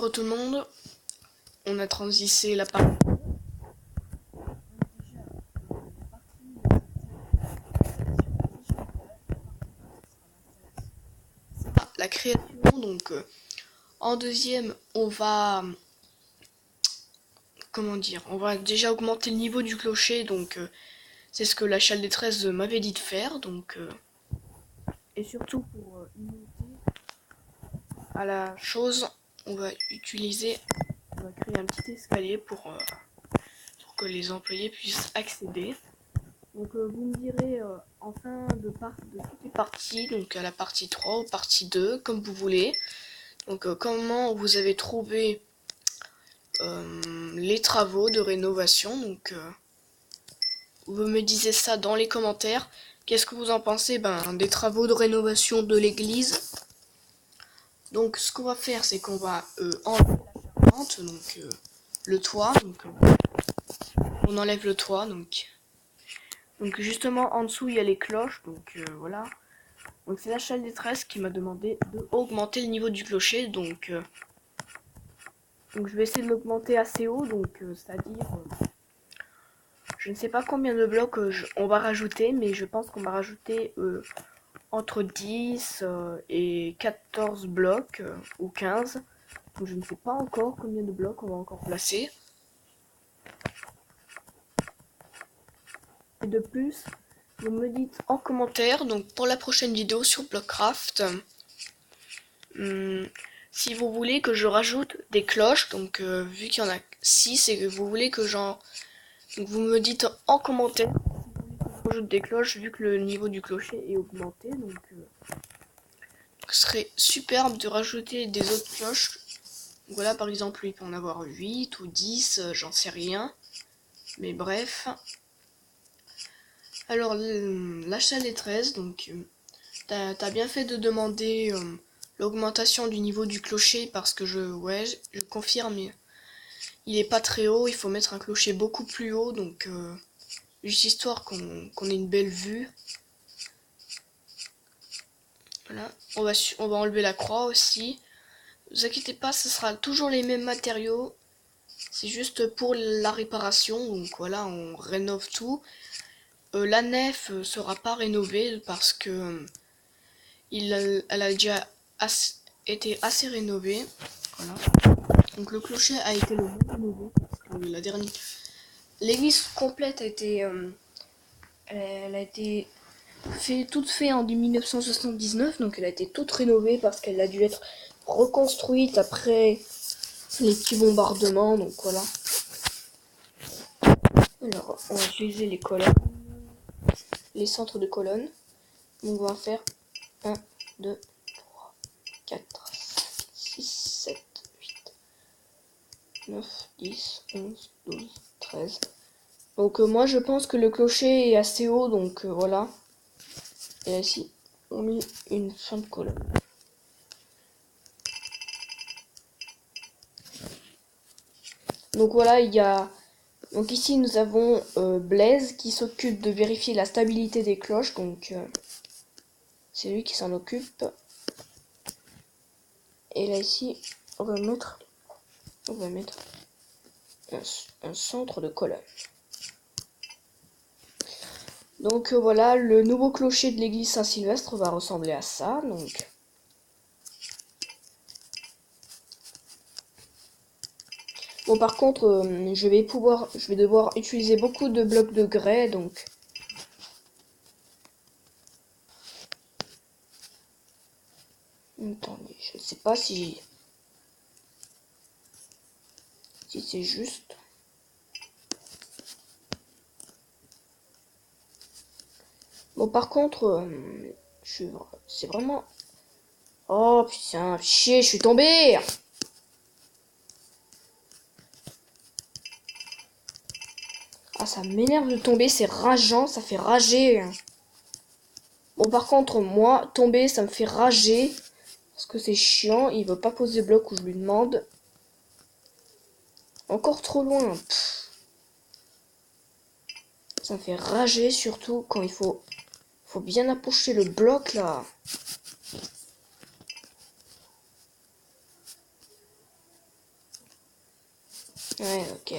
Pour tout le monde, on a transité la partie. La création, donc en deuxième, on va on va déjà augmenter le niveau du clocher, donc c'est ce que la chale des 13 m'avait dit de faire, donc et surtout pour imiter à la chose, on va créer un petit escalier pour que les employés puissent accéder. Donc vous me direz en fin de toutes les parties, donc à la partie 3 ou partie 2, comme vous voulez. Donc comment vous avez trouvé les travaux de rénovation. Donc vous me disiez ça dans les commentaires. Qu'est-ce que vous en pensez des travaux de rénovation de l'église? Donc ce qu'on va faire, c'est qu'on va enlever la charpente, donc le toit. Donc on enlève le toit, donc justement en dessous il y a les cloches, donc voilà. Donc c'est la chale des 13 qui m'a demandé d'augmenter le niveau du clocher, donc je vais essayer de l'augmenter assez haut, donc c'est-à-dire je ne sais pas combien de blocs on va rajouter, mais je pense qu'on va rajouter entre 10 et 14 blocs ou 15. Donc je ne sais pas encore combien de blocs on va encore placer. Et de plus, vous me dites en commentaire, donc pour la prochaine vidéo sur Blockcraft, si vous voulez que je rajoute des cloches, donc vu qu'il y en a 6 et que vous voulez que donc vous me dites en commentaire si vous voulez que je rajoute des cloches vu que le niveau du clocher est augmenté, donc ce serait superbe de rajouter des autres cloches. Donc voilà, par exemple, il peut en avoir 8 ou 10, j'en sais rien. Mais bref. Alors, l'achat des 13, donc t'as bien fait de demander l'augmentation du niveau du clocher parce que je confirme, il est pas très haut, il faut mettre un clocher beaucoup plus haut, donc juste histoire qu'on ait une belle vue. Voilà, on va enlever la croix aussi. Ne vous inquiétez pas, ce sera toujours les mêmes matériaux. C'est juste pour la réparation, donc voilà, on rénove tout. La nef sera pas rénovée parce que elle a déjà été assez rénovée. Voilà. Donc le clocher a été le moins rénové parce que la dernière, l'église complète a été, elle a été toute faite en 1979, donc elle a été toute rénovée parce qu'elle a dû être reconstruite après les petits bombardements, donc voilà. Alors, on va utiliser les colonnes, les centres de colonnes. Donc on va faire 1, 2, 3, 4, 5, 6, 7, 8, 9, 10, 11, 12, 13. Donc moi je pense que le clocher est assez haut, donc voilà. Et ici, on met une fin de colonne. Donc voilà, donc ici nous avons Blaise qui s'occupe de vérifier la stabilité des cloches, donc c'est lui qui s'en occupe. Et là ici, on va mettre un centre de colonne. Donc voilà, le nouveau clocher de l'église Saint-Sylvestre va ressembler à ça. Donc bon, par contre, je vais devoir utiliser beaucoup de blocs de grès, donc attendez, je ne sais pas si c'est juste. Bon, par contre, c'est vraiment. Oh putain, chier, je suis tombé. Ah, ça m'énerve de tomber, c'est rageant, ça fait rager. Bon, par contre, moi, tomber, ça me fait rager. Parce que c'est chiant, il veut pas poser bloc où je lui demande. Encore trop loin. Pff. Ça me fait rager, surtout quand il faut bien approcher le bloc, là. Ouais, ok.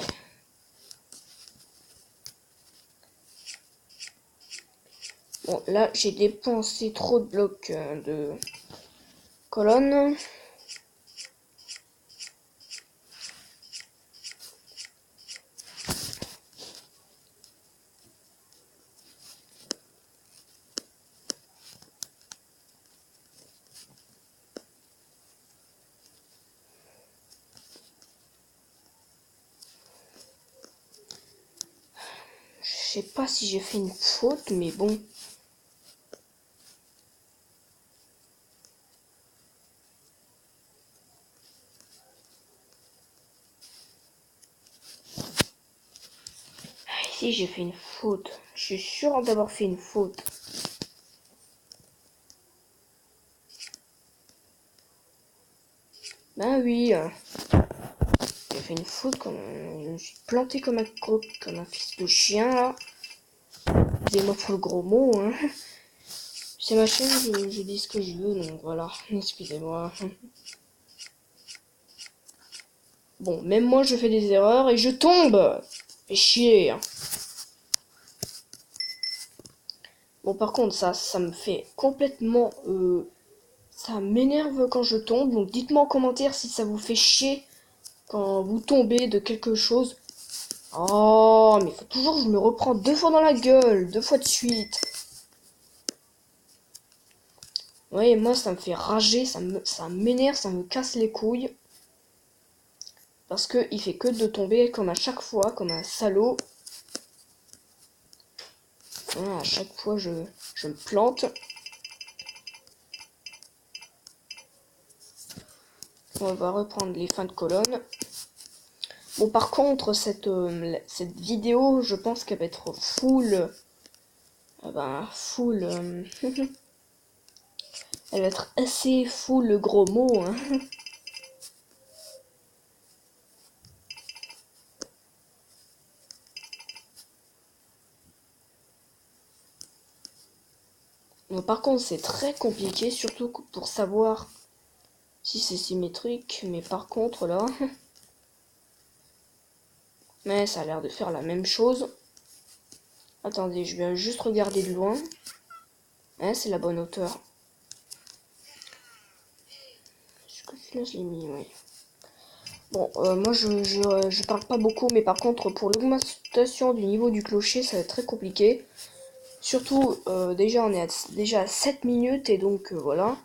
Bon, là, j'ai dépensé trop de blocs de colonnes. Je sais pas si j'ai fait une faute, mais bon. Si j'ai fait une faute. Je suis sûre d'avoir fait une faute. Ben oui. J'ai fait une faute comme... Je me suis planté comme un fils de chien là. Excusez-moi pour le gros mot. Hein. C'est ma chaîne, je dis ce que je veux, donc voilà. Excusez-moi. Bon, même moi je fais des erreurs et je tombe. Fais chier. Hein. Bon, par contre, ça me fait complètement... ça m'énerve quand je tombe. Donc dites-moi en commentaire si ça vous fait chier quand vous tombez de quelque chose. Oh, mais faut toujours que je me reprends 2 fois dans la gueule. 2 fois de suite. Ouais, moi ça me fait rager. Ça m'énerve, ça me casse les couilles. Parce que il fait que de tomber comme à chaque fois, comme un salaud. Voilà, à chaque fois je me plante. On va reprendre les fins de colonne. Bon, par contre, cette vidéo, je pense qu'elle va être full. Full. Elle va être assez full gros mots. Hein. Bon, par contre, c'est très compliqué, surtout pour savoir si c'est symétrique. Mais par contre, là. Mais ça a l'air de faire la même chose. Attendez, je vais juste regarder de loin. Ouais, c'est la bonne hauteur. Est-ce que celui-là, je l'ai mis, oui. Bon, moi, je parle pas beaucoup, mais par contre, pour l'augmentation du niveau du clocher, ça va être très compliqué. Surtout, déjà, on est déjà à 7 minutes, et donc, voilà.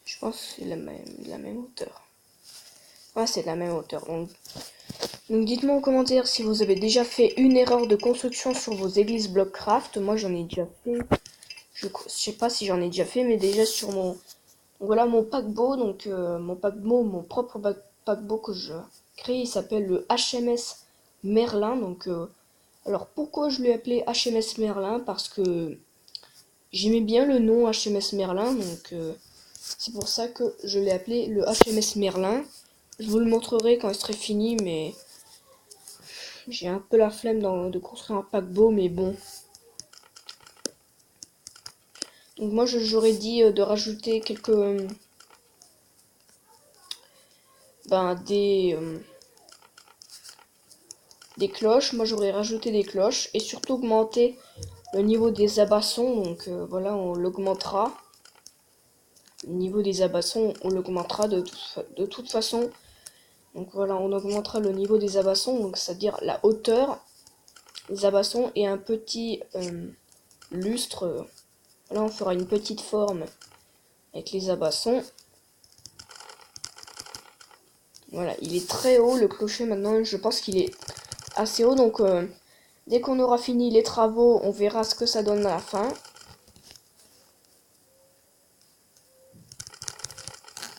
Je pense que c'est la même hauteur. Ouais, c'est de la même hauteur. Donc dites-moi en commentaire si vous avez déjà fait une erreur de construction sur vos églises Blockcraft. Moi, j'en ai déjà fait. Je sais pas si j'en ai déjà fait, mais déjà sur mon... Voilà mon paquebot. Donc, mon paquebot, mon propre paquebot que je crée, il s'appelle le HMS Merlin. Donc, alors, pourquoi je l'ai appelé HMS Merlin? Parce que j'aimais bien le nom HMS Merlin. Donc, c'est pour ça que je l'ai appelé le HMS Merlin. Je vous le montrerai quand il serait fini, mais j'ai un peu la flemme de construire un paquebot, mais bon. Donc moi, j'aurais dit de rajouter quelques... des cloches. Moi, j'aurais rajouté des cloches et surtout augmenter le niveau des abassons. Donc voilà, on l'augmentera. Le niveau des abassons, on l'augmentera de toute façon. Donc voilà, on augmentera le niveau des abassons, donc c'est-à-dire la hauteur des abassons et un petit lustre. Là, on fera une petite forme avec les abassons. Voilà, il est très haut le clocher maintenant. Je pense qu'il est assez haut. Donc, dès qu'on aura fini les travaux, on verra ce que ça donne à la fin.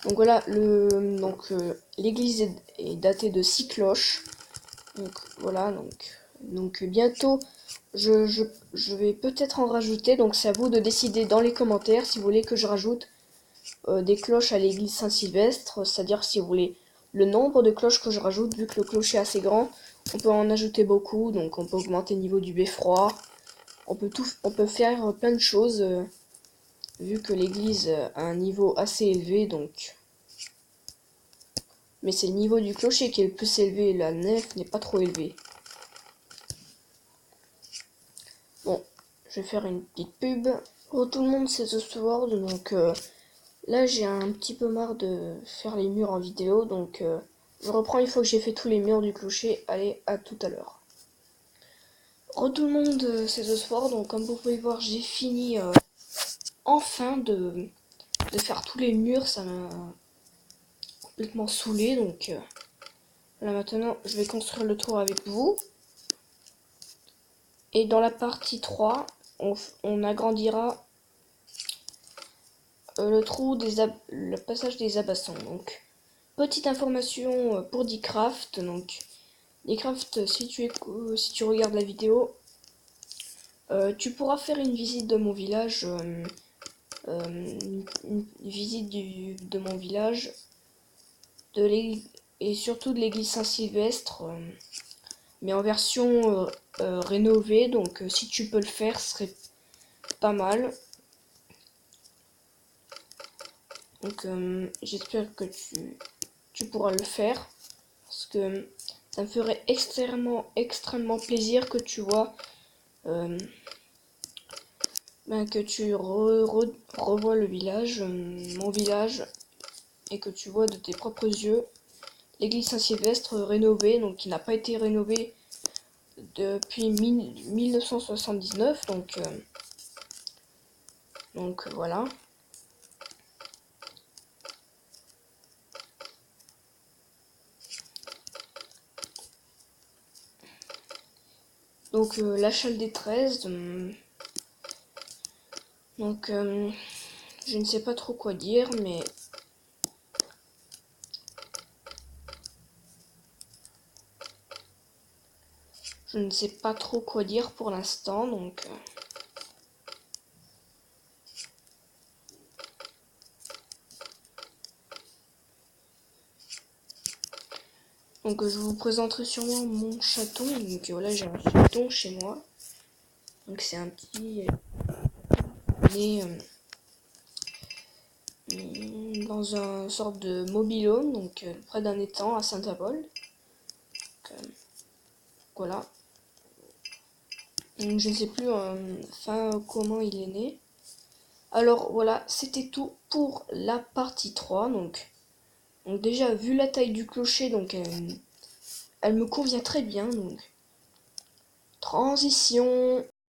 Donc voilà, l'église est datée de 6 cloches. Donc voilà, donc bientôt, je vais peut-être en rajouter. Donc c'est à vous de décider dans les commentaires si vous voulez que je rajoute des cloches à l'église Saint-Sylvestre. C'est-à-dire si vous voulez le nombre de cloches que je rajoute. Vu que le clocher est assez grand, on peut en ajouter beaucoup, donc on peut augmenter le niveau du beffroi. On peut faire plein de choses, vu que l'église a un niveau assez élevé, donc. Mais c'est le niveau du clocher qui est le plus élevé, la nef n'est pas trop élevée. Bon, je vais faire une petite pub. Oh tout le monde, c'est The Sword, donc là j'ai un petit peu marre de faire les murs en vidéo, donc je reprends une fois que j'ai fait tous les murs du clocher. Allez, à tout à l'heure. Oh tout le monde, c'est The Sword, donc comme vous pouvez voir, j'ai fini enfin de faire tous les murs, ça m'a complètement saoulé, donc là maintenant je vais construire le tour avec vous. Et dans la partie 3, on agrandira le passage des abassons. Donc, petite information pour Dcraft. Donc, Dcraft, si tu regardes la vidéo, tu pourras faire une visite de mon village, une visite de mon village, et surtout de l'église Saint-Sylvestre, mais en version rénovée. Donc, si tu peux le faire, ce serait pas mal. Donc j'espère que tu pourras le faire, parce que ça me ferait extrêmement plaisir que tu vois que tu revois le village, mon village, et que tu vois de tes propres yeux l'église Saint-Sylvestre rénovée, donc qui n'a pas été rénovée depuis 1979, donc voilà. Donc la châle des 13, donc je ne sais pas trop quoi dire, mais je ne sais pas trop quoi dire pour l'instant, donc je vous présenterai sûrement mon château. Donc voilà, j'ai un château chez moi. Donc c'est un petit dans un sorte de mobil-home, donc près d'un étang à Saint-Avold. Voilà. Donc, je ne sais plus comment il est né. Alors voilà, c'était tout pour la partie 3. Donc déjà, vu la taille du clocher, donc elle me convient très bien. Donc transition.